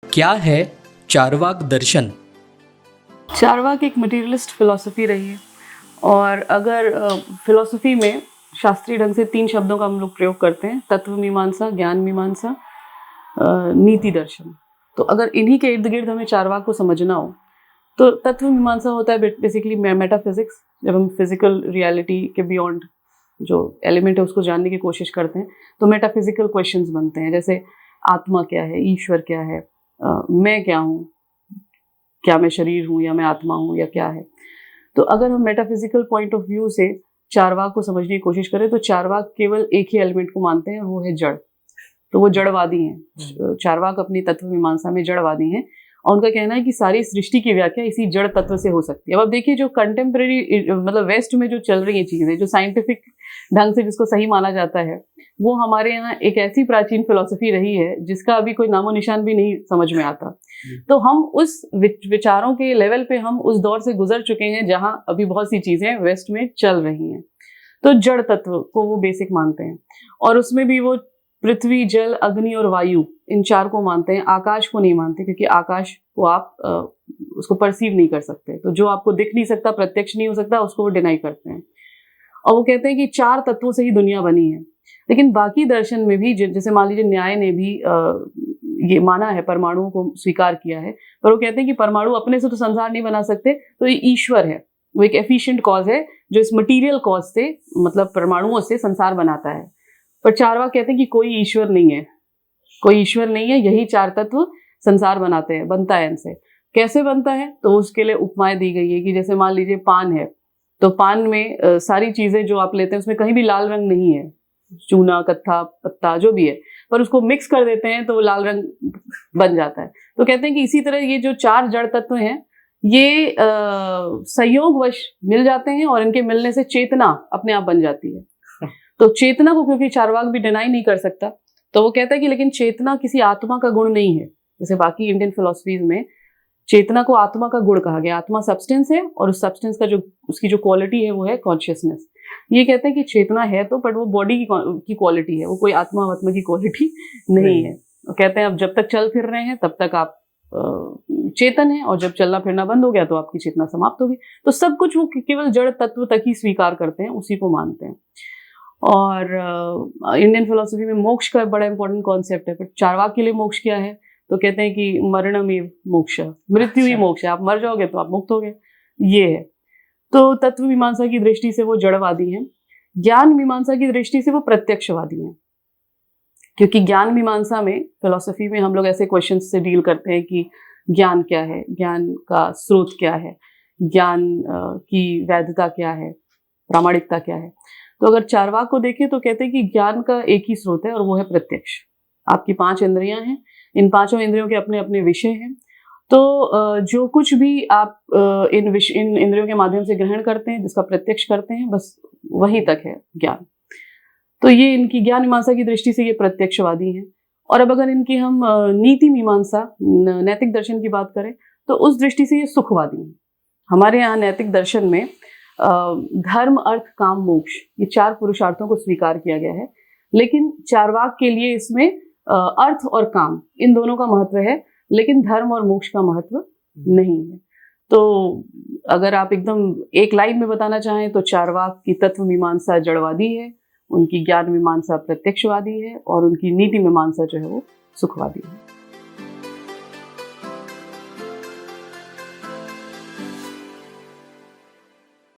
क्या है चार्वाक दर्शन? चार्वाक एक मटेरियलिस्ट फिलॉसफी रही है और अगर फिलॉसफी में शास्त्रीय ढंग से 3 शब्दों का हम लोग प्रयोग करते हैं, तत्व मीमांसा, ज्ञान मीमांसा, नीति दर्शन। तो अगर इन्हीं के इर्द गिर्द हमें चार्वाक को समझना हो तो तत्व मीमांसा होता है बेसिकली मेटाफिजिक्स। जब हम फिजिकल रियलिटी के बियॉन्ड जो एलिमेंट है उसको जानने की कोशिश करते हैं तो मेटाफिजिकल क्वेश्चंस बनते हैं, जैसे आत्मा क्या है, ईश्वर क्या है, मैं क्या हूँ, क्या मैं शरीर हूँ या मैं आत्मा हूँ या क्या है। तो अगर हम मेटाफिजिकल पॉइंट ऑफ व्यू से चार्वाक को समझने की कोशिश करें तो चार्वाक केवल एक ही एलिमेंट को मानते हैं, वो है जड़। तो वो जड़वादी हैं। चार्वाक अपनी तत्व मीमांसा में जड़वादी हैं और उनका कहना है कि सारी सृष्टि की व्याख्या इसी जड़ तत्व से हो सकती है। अब देखिए, जो कंटेम्प्रेरी मतलब वेस्ट में जो चल रही है चीजें, जो साइंटिफिक ढंग से जिसको सही माना जाता है, वो हमारे यहाँ एक ऐसी प्राचीन फिलॉसफी रही है जिसका अभी कोई नामो निशान भी नहीं समझ में आता। तो हम उस विचारों के लेवल पे हम उस दौर से गुजर चुके हैं जहां अभी बहुत सी चीजें वेस्ट में चल रही हैं। तो जड़ तत्व को वो बेसिक मानते हैं और उसमें भी वो पृथ्वी, जल, अग्नि और वायु, इन 4 को मानते हैं। आकाश को नहीं मानते क्योंकि आकाश को आप उसको परसीव नहीं कर सकते। तो जो आपको दिख नहीं सकता, प्रत्यक्ष नहीं हो सकता, उसको वो डिनाई करते हैं और वो कहते हैं कि 4 तत्वों से ही दुनिया बनी है। लेकिन बाकी दर्शन में भी, जैसे मान लीजिए न्याय ने भी ये माना है, परमाणुओं को स्वीकार किया है, पर वो कहते हैं कि परमाणु अपने से तो संसार नहीं बना सकते, तो ये ईश्वर है, वो एक एफिशिएंट कॉज है जो इस मटीरियल कॉज से, मतलब परमाणुओं से संसार बनाता है। पर चार्वाक कहते हैं कि कोई ईश्वर नहीं है, कोई ईश्वर नहीं है, यही 4 तत्व संसार बनाते हैं, बनता है इनसे। कैसे बनता है तो उसके लिए उपमाएं दी गई है कि जैसे मान लीजिए पान है, तो पान में सारी चीजें जो आप लेते हैं उसमें कहीं भी लाल रंग नहीं है, चूना, कत्था, पत्ता जो भी है, पर उसको मिक्स कर देते हैं तो वो लाल रंग बन जाता है। तो कहते हैं कि इसी तरह ये जो 4 जड़ तत्व हैं, ये संयोगवश मिल जाते हैं और इनके मिलने से चेतना अपने आप बन जाती है। तो चेतना को क्योंकि चार्वाक भी डिनाई नहीं कर सकता, तो वो कहता है कि लेकिन चेतना किसी आत्मा का गुण नहीं है। जैसे बाकी इंडियन फिलॉसफीज में चेतना को आत्मा का गुण कहा गया। आत्मा सब्सटेंस है और उस सब्सटेंस का जो उसकी जो क्वालिटी है वो है कॉन्शियसनेस। ये कहते हैं कि चेतना है तो, बट वो बॉडी की क्वालिटी है, वो कोई आत्मा की क्वालिटी नहीं है। वो कहते हैं अब जब तक चल फिर रहे हैं तब तक आप चेतन है, और जब चलना फिरना बंद हो गया तो आपकी चेतना समाप्त होगी। तो सब कुछ वो केवल जड़ तत्व तक ही स्वीकार करते हैं, उसी को मानते हैं। और इंडियन फिलोसफी में मोक्ष का बड़ा इंपॉर्टेंट कॉन्सेप्ट है। पर चार्वाक के लिए मोक्ष क्या है तो कहते हैं कि मरणमेव मोक्ष, मृत्यु ही मोक्ष है, आप मर जाओगे तो आप मुक्त हो गए, ये है। तो तत्व मीमांसा की दृष्टि से वो जड़वादी हैं। ज्ञान मीमांसा की दृष्टि से वो प्रत्यक्षवादी हैं, क्योंकि ज्ञान मीमांसा में, फिलोसफी में हम लोग ऐसे क्वेश्चन से डील करते हैं कि ज्ञान क्या है, ज्ञान का स्रोत क्या है, ज्ञान की वैधता क्या है, प्रामाणिकता क्या है। तो अगर चार्वाक को देखें तो कहते हैं कि ज्ञान का एक ही स्रोत है और वो है प्रत्यक्ष। आपकी 5 इंद्रियां हैं, इन 5 इंद्रियों के अपने अपने विषय हैं। तो जो कुछ भी आप इन इंद्रियों के माध्यम से ग्रहण करते हैं, जिसका प्रत्यक्ष करते हैं, बस वहीं तक है ज्ञान। तो ये इनकी ज्ञान मीमांसा की दृष्टि से ये प्रत्यक्षवादी हैं। और अब अगर इनकी हम नीति मीमांसा, नैतिक दर्शन की बात करें तो उस दृष्टि से ये सुखवादी हैं। हमारे यहाँ नैतिक दर्शन में धर्म, अर्थ, काम, मोक्ष, ये 4 पुरुषार्थों को स्वीकार किया गया है। लेकिन चार्वाक के लिए इसमें अर्थ और काम, इन दोनों का महत्व है, लेकिन धर्म और मोक्ष का महत्व नहीं है। तो अगर आप एकदम एक लाइन में बताना चाहें तो चार्वाक की तत्व मीमांसा जड़वादी है, उनकी ज्ञान मीमांसा प्रत्यक्षवादी है और उनकी नीति मीमांसा जो है वो सुखवादी है।